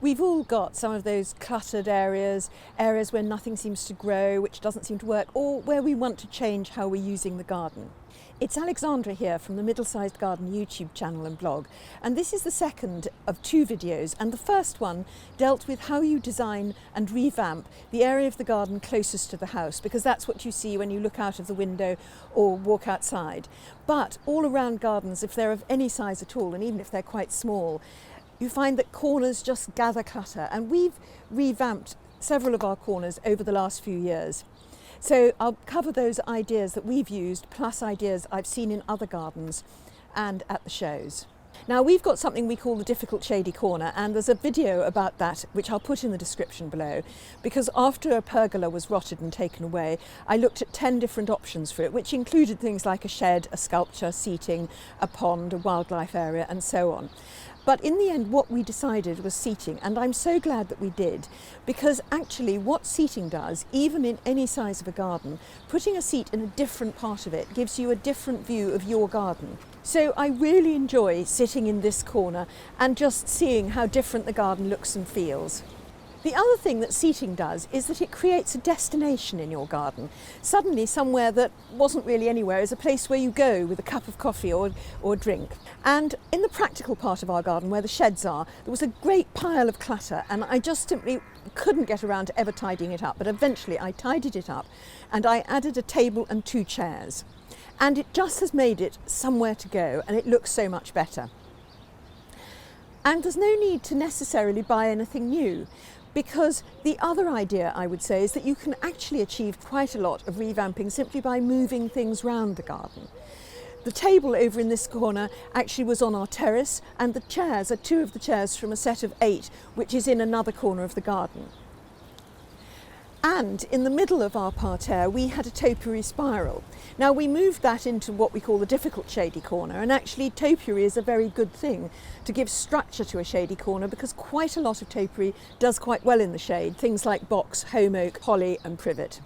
We've all got some of those cluttered areas where nothing seems to grow, which doesn't seem to work, or where we want to change how we're using the garden. It's Alexandra here from the Middlesized Garden YouTube channel and blog, and this is the second of two videos, and the first one dealt with how you design and revamp the area of the garden closest to the house, because that's what you see when you look out of the window or walk outside. But all around gardens, if they're of any size at all, and even if they're quite small, you find that corners just gather clutter, and we've revamped several of our corners over the last few years. So I'll cover those ideas that we've used, plus ideas I've seen in other gardens and at the shows. Now, we've got something we call the difficult shady corner, and there's a video about that which I'll put in the description below, because after a pergola was rotted and taken away, I looked at 10 different options for it, which included things like a shed, a sculpture, seating, a pond, a wildlife area, and so on. But in the end, what we decided was seating, and I'm so glad that we did, because actually what seating does, even in any size of a garden, putting a seat in a different part of it gives you a different view of your garden. So I really enjoy sitting in this corner and just seeing how different the garden looks and feels. The other thing that seating does is that it creates a destination in your garden. Suddenly somewhere that wasn't really anywhere is a place where you go with a cup of coffee or drink. And in the practical part of our garden where the sheds are, there was a great pile of clutter, and I just simply couldn't get around to ever tidying it up. But eventually I tidied it up and I added a table and 2 chairs. And it just has made it somewhere to go, and it looks so much better. And there's no need to necessarily buy anything new, because the other idea, I would say, is that you can actually achieve quite a lot of revamping simply by moving things round the garden. The table over in this corner actually was on our terrace, and the chairs are 2 of the chairs from a set of 8, which is in another corner of the garden. And in the middle of our parterre, we had a topiary spiral. Now, we moved that into what we call the difficult shady corner, and actually topiary is a very good thing to give structure to a shady corner, because quite a lot of topiary does quite well in the shade, things like box, home oak, holly and privet.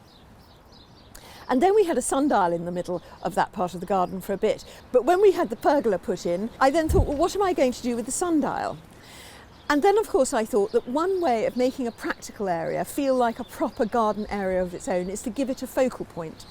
And then we had a sundial in the middle of that part of the garden for a bit. But when we had the pergola put in, I then thought, well, what am I going to do with the sundial? And then, of course, I thought that one way of making a practical area feel like a proper garden area of its own is to give it a focal point.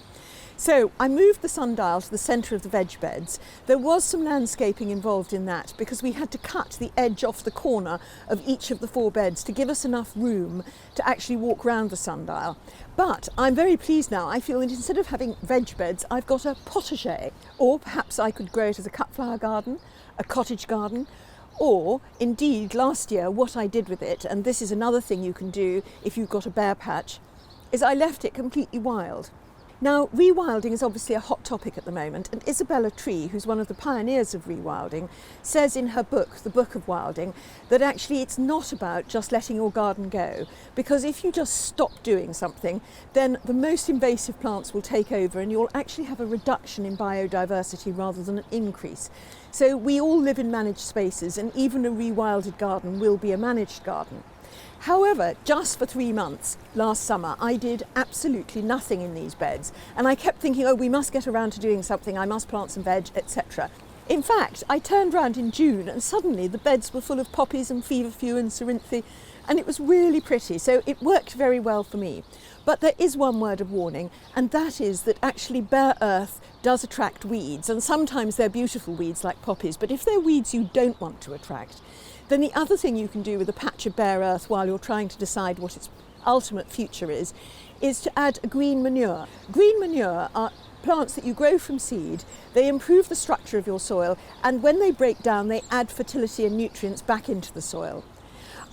So I moved the sundial to the centre of the veg beds. There was some landscaping involved in that, because we had to cut the edge off the corner of each of the 4 beds to give us enough room to actually walk round the sundial. But I'm very pleased now. I feel that instead of having veg beds, I've got a potager, or perhaps I could grow it as a cut flower garden, a cottage garden, or indeed last year what I did with it, and this is another thing you can do if you've got a bare patch, is I left it completely wild. Now, rewilding is obviously a hot topic at the moment, and Isabella Tree, who's one of the pioneers of rewilding, says in her book, The Book of Wilding, that actually it's not about just letting your garden go, because if you just stop doing something, then the most invasive plants will take over and you'll actually have a reduction in biodiversity rather than an increase. So we all live in managed spaces, and even a rewilded garden will be a managed garden. However, just for 3 months last summer, I did absolutely nothing in these beds, and I kept thinking, oh, we must get around to doing something, I must plant some veg, etc. In fact, I turned round in June and suddenly the beds were full of poppies and feverfew and cerinthe, and it was really pretty, so it worked very well for me. But there is one word of warning, and that is that actually bare earth does attract weeds, and sometimes they're beautiful weeds like poppies, but if they're weeds you don't want to attract, then the other thing you can do with a patch of bare earth while you're trying to decide what its ultimate future is to add a green manure. Green manure are plants that you grow from seed. They improve the structure of your soil, and when they break down, they add fertility and nutrients back into the soil.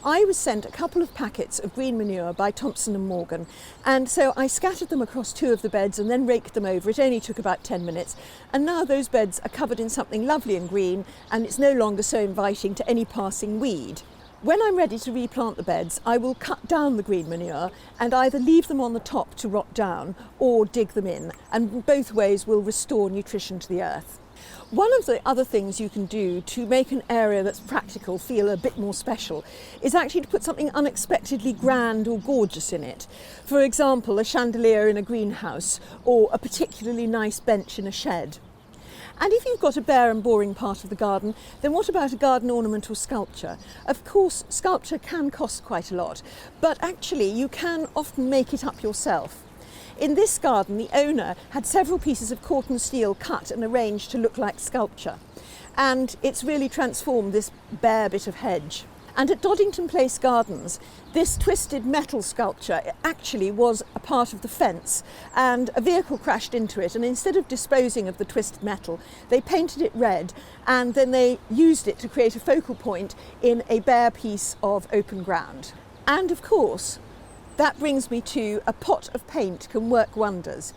I was sent a couple of packets of green manure by Thompson and Morgan, and so I scattered them across 2 of the beds and then raked them over. It only took about 10 minutes, and now those beds are covered in something lovely and green, and it's no longer so inviting to any passing weed. When I'm ready to replant the beds, I will cut down the green manure and either leave them on the top to rot down or dig them in, and both ways will restore nutrition to the earth. One of the other things you can do to make an area that's practical feel a bit more special is actually to put something unexpectedly grand or gorgeous in it. For example, a chandelier in a greenhouse, or a particularly nice bench in a shed. And if you've got a bare and boring part of the garden, then what about a garden ornament or sculpture? Of course, sculpture can cost quite a lot, but actually you can often make it up yourself. In this garden, the owner had several pieces of corten steel cut and arranged to look like sculpture. And it's really transformed this bare bit of hedge. And at Doddington Place Gardens, this twisted metal sculpture actually was a part of the fence, and a vehicle crashed into it, and instead of disposing of the twisted metal, they painted it red, and then they used it to create a focal point in a bare piece of open ground. And of course, that brings me to a pot of paint can work wonders.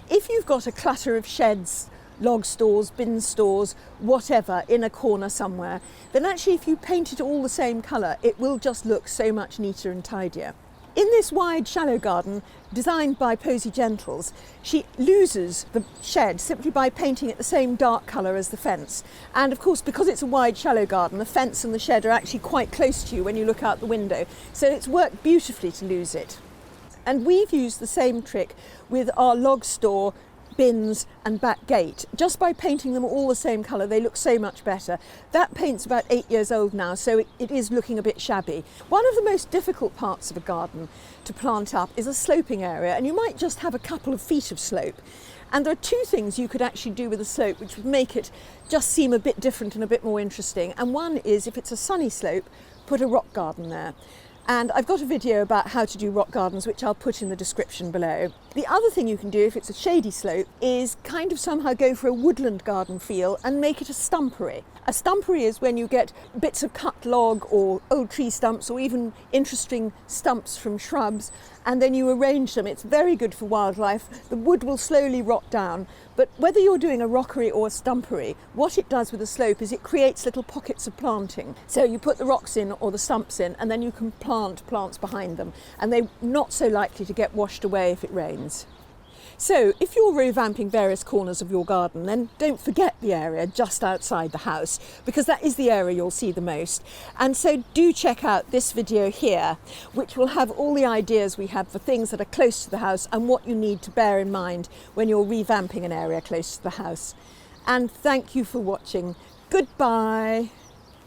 If you've got a clutter of sheds, log stores, bin stores, whatever, in a corner somewhere, then actually if you paint it all the same colour, it will just look so much neater and tidier. In this wide, shallow garden, designed by Posy Gentles, she loses the shed simply by painting it the same dark colour as the fence. And of course, because it's a wide, shallow garden, the fence and the shed are actually quite close to you when you look out the window. So it's worked beautifully to lose it. And we've used the same trick with our log store, bins and back gate. Just by painting them all the same colour, they look so much better. That paint's about 8 years old now, so it is looking a bit shabby. One of the most difficult parts of a garden to plant up is a sloping area, and you might just have a couple of feet of slope. And there are two things you could actually do with a slope which would make it just seem a bit different and a bit more interesting. And one is, if it's a sunny slope, put a rock garden there. And I've got a video about how to do rock gardens, which I'll put in the description below. The other thing you can do if it's a shady slope is kind of somehow go for a woodland garden feel and make it a stumpery. A stumpery is when you get bits of cut log or old tree stumps or even interesting stumps from shrubs, and then you arrange them. It's very good for wildlife. The wood will slowly rot down, but whether you're doing a rockery or a stumpery, what it does with a slope is it creates little pockets of planting. So you put the rocks in or the stumps in, and then you can plant plants behind them, and they're not so likely to get washed away if it rains. So if you're revamping various corners of your garden, then don't forget the area just outside the house, because that is the area you'll see the most. And so do check out this video here, which will have all the ideas we have for things that are close to the house and what you need to bear in mind when you're revamping an area close to the house. And thank you for watching. Goodbye.